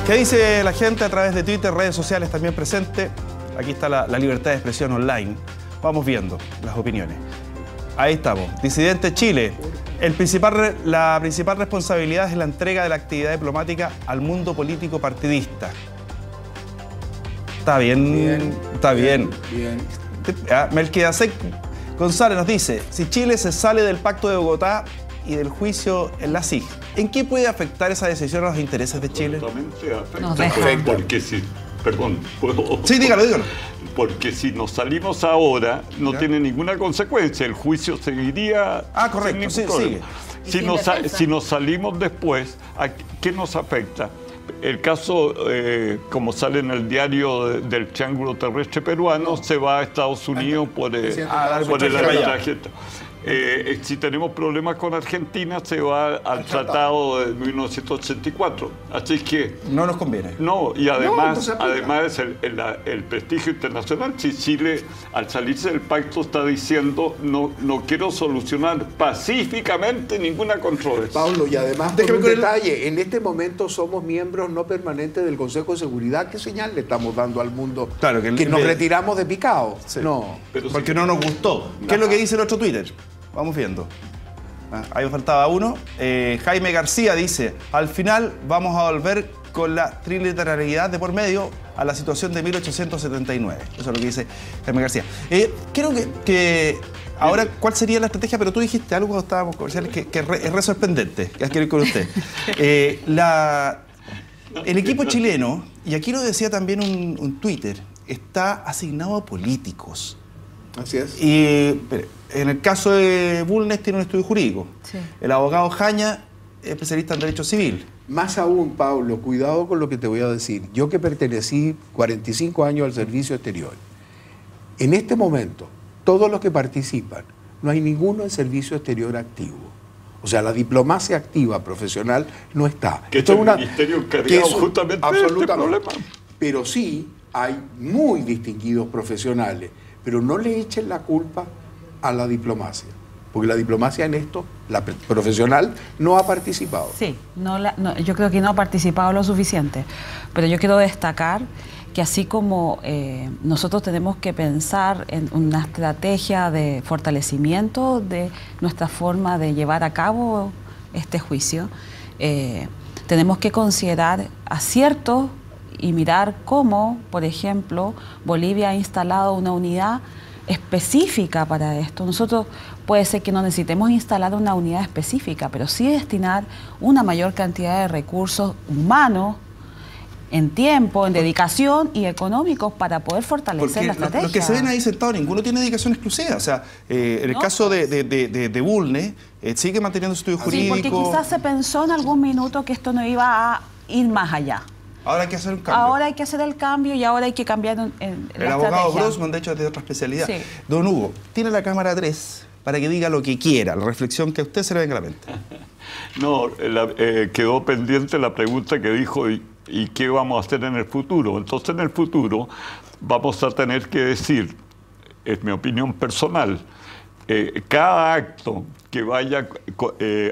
S2: ¿Qué dice la gente a través de Twitter, redes sociales también presente? Aquí está la libertad de expresión online. Vamos viendo las opiniones. Ahí estamos. Disidente Chile. La principal responsabilidad es la entrega de la actividad diplomática al mundo político partidista. Está bien. Está bien. Melquiadesec González nos dice, si Chile se sale del Pacto de Bogotá y del juicio en la CIG, ¿en qué puede afectar esa decisión a los intereses de Chile?
S15: Porque si... Perdón, ¿puedo?
S2: Sí, dígalo.
S15: Porque si nos salimos ahora, no tiene ninguna consecuencia. El juicio seguiría...
S2: correcto, sigue.
S15: Si nos salimos después, ¿a qué nos afecta? El caso, como sale en el diario del Triángulo Terrestre Peruano, se va a Estados Unidos por el arbitraje. Si tenemos problemas con Argentina, se va al tratado de 1984. Así que...
S2: No nos conviene.
S15: No, y además el prestigio internacional. Si Chile, al salirse del pacto, está diciendo no quiero solucionar pacíficamente ninguna controversia.
S4: Pablo, y además, por un detalle, en este momento somos miembros no permanentes del Consejo de Seguridad. ¿Qué señal le estamos dando al mundo?
S2: Claro,
S4: que nos retiramos de picado.
S2: Sí.
S4: No.
S2: Porque no nos gustó. ¿Qué es lo que dice el otro Twitter? Vamos viendo. Ahí me faltaba uno. Jaime García dice, al final vamos a volver con la triliteralidad de por medio a la situación de 1879. Eso es lo que dice Jaime García. Creo que ahora, ¿cuál sería la estrategia? Pero tú dijiste algo cuando estábamos comerciales que es re sorprendente, que quiero ir con usted. El equipo chileno, y aquí lo decía también un Twitter, está asignado a políticos.
S4: Así es.
S2: Y en el caso de Bulnes tiene un estudio jurídico.
S11: Sí.
S2: El abogado Jaña, especialista en derecho civil.
S4: Más aún, Pablo, cuidado con lo que te voy a decir. Yo que pertenecí 45 años al servicio exterior, en este momento, todos los que participan, no hay ninguno en servicio exterior activo. O sea, la diplomacia activa profesional no está.
S15: Que esto es un ministerio encargado justamente de este problema.
S4: Pero sí hay muy distinguidos profesionales, pero no le echen la culpa a la diplomacia, porque la diplomacia en esto, la profesional, no ha participado.
S11: Sí, yo creo que no ha participado lo suficiente, pero yo quiero destacar que así como nosotros tenemos que pensar en una estrategia de fortalecimiento de nuestra forma de llevar a cabo este juicio, tenemos que considerar aciertos y mirar cómo, por ejemplo, Bolivia ha instalado una unidad específica para esto. Nosotros puede ser que no necesitemos instalar una unidad específica, pero sí destinar una mayor cantidad de recursos humanos, en tiempo, en dedicación y económicos para poder fortalecer la estrategia.
S2: Los que se ven ahí sentados, ninguno tiene dedicación exclusiva. O sea, en el caso de Bulnes, sigue manteniendo su estudio jurídico.
S11: Sí, porque quizás se pensó en algún minuto que esto no iba a ir más allá.
S2: Ahora hay que hacer un cambio.
S11: Ahora hay que hacer el cambio y ahora hay que cambiar la estrategia.
S2: El abogado Grossman, de hecho, es de otra especialidad. Sí. Don Hugo, tiene la cámara 3 para que diga lo que quiera, la reflexión que a usted se le venga a la mente.
S15: No, quedó pendiente la pregunta que dijo y qué vamos a hacer en el futuro. Entonces, en el futuro vamos a tener que decir, es mi opinión personal, cada acto que vaya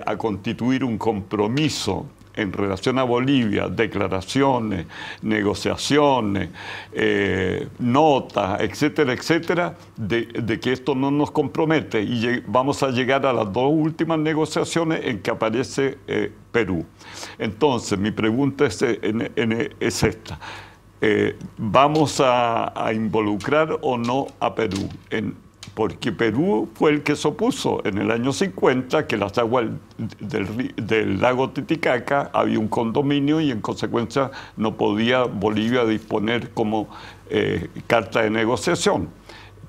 S15: a constituir un compromiso en relación a Bolivia, declaraciones, negociaciones, notas, etcétera, etcétera, de que esto no nos compromete y vamos a llegar a las dos últimas negociaciones en que aparece Perú. Entonces, mi pregunta es esta. ¿Vamos a involucrar o no a Perú? Porque Perú fue el que se opuso en el año 50 que las aguas del lago Titicaca había un condominio y en consecuencia no podía Bolivia disponer como carta de negociación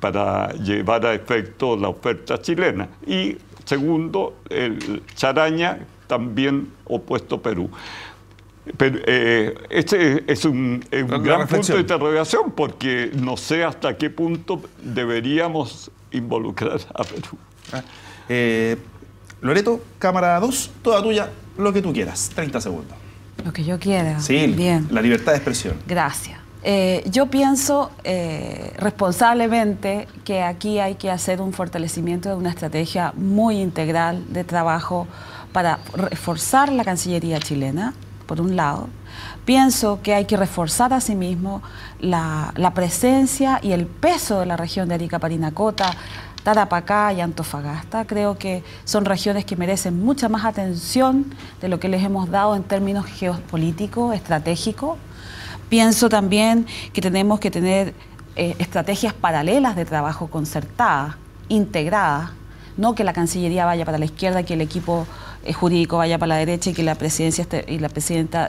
S15: para llevar a efecto la oferta chilena. Y segundo, el Charaña también opuesto a Perú. Pero este es un gran punto de interrogación porque no sé hasta qué punto deberíamos involucrar a Perú.
S2: Loreto, cámara 2, toda tuya, lo que tú quieras, 30 segundos.
S11: Lo que yo quiera.
S2: Sí,
S11: bien.
S2: La libertad de expresión.
S11: Gracias. Yo pienso responsablemente que aquí hay que hacer un fortalecimiento de una estrategia muy integral de trabajo para reforzar la Cancillería chilena, por un lado. Pienso que hay que reforzar asimismo la presencia y el peso de la región de Arica, Parinacota, Tarapacá y Antofagasta. Creo que son regiones que merecen mucha más atención de lo que les hemos dado en términos geopolíticos, estratégicos. Pienso también que tenemos que tener estrategias paralelas de trabajo concertadas, integradas, no que la Cancillería vaya para la izquierda, que el equipo jurídico vaya para la derecha y que la presidencia y la presidenta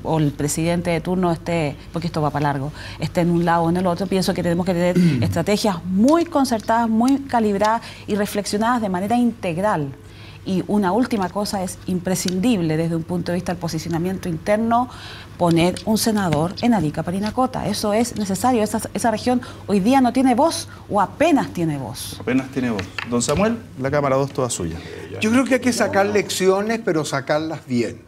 S11: o el presidente de turno esté, porque esto va para largo, esté en un lado o en el otro. Pienso que tenemos que tener estrategias muy concertadas, muy calibradas y reflexionadas de manera integral. Y una última cosa, es imprescindible desde un punto de vista del posicionamiento interno poner un senador en Arica, Parinacota. Eso es necesario. Esa región hoy día no tiene voz o apenas tiene voz.
S2: Apenas tiene voz. Don Samuel, la Cámara 2 toda suya.
S4: Yo creo que hay que sacar lecciones, pero sacarlas bien.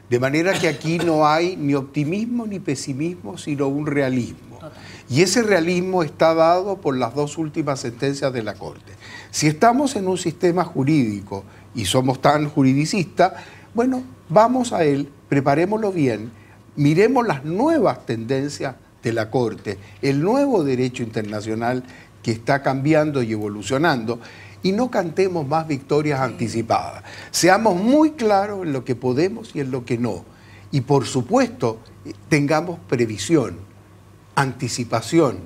S4: De manera que aquí no hay ni optimismo ni pesimismo, sino un realismo. Y ese realismo está dado por las dos últimas sentencias de la Corte. Si estamos en un sistema jurídico y somos tan juridicistas, bueno, vamos a él, preparémoslo bien, miremos las nuevas tendencias de la Corte, el nuevo derecho internacional que está cambiando y evolucionando, y no cantemos más victorias anticipadas. Seamos muy claros en lo que podemos y en lo que no. Y por supuesto, tengamos previsión, anticipación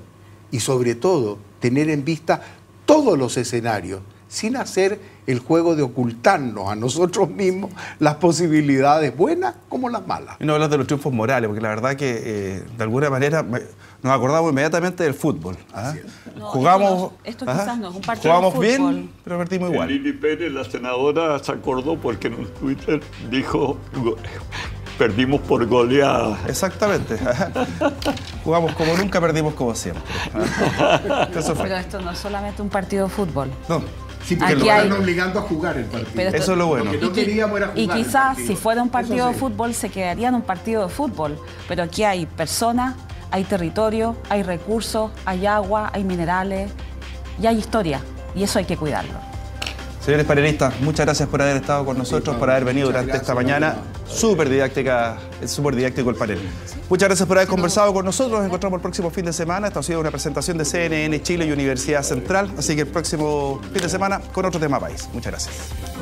S4: y sobre todo tener en vista todos los escenarios, sin hacer el juego de ocultarnos a nosotros mismos las posibilidades buenas como las malas.
S2: Y no hablar de los triunfos morales, porque la verdad que de alguna manera nos acordamos inmediatamente del fútbol. ¿Ah?
S11: No,
S2: jugamos,
S11: esto quizás no es un partido
S2: jugamos
S11: de fútbol.
S2: bien, pero perdimos igual.
S15: Lili Pérez, la senadora, se acordó porque en Twitter dijo: perdimos por goleada.
S2: Exactamente. Jugamos como nunca, perdimos como siempre.
S11: Pero esto no es solamente un partido de fútbol.
S2: No.
S4: Sí, porque lo están obligando a jugar el partido.
S2: Eso es lo bueno.
S4: Lo que no queríamos era jugar.
S11: Y quizás si fuera un partido de fútbol, se quedaría en un partido de fútbol. Pero aquí hay personas, hay territorio, hay recursos, hay agua, hay minerales y hay historia. Y eso hay que cuidarlo.
S2: Señores panelistas, muchas gracias por haber estado con nosotros, por haber venido durante esta mañana. Súper didáctico el panel. Muchas gracias por haber conversado con nosotros. Nos encontramos el próximo fin de semana. Esta ha sido una presentación de CNN Chile y Universidad Central. Así que el próximo fin de semana con otro tema país. Muchas gracias.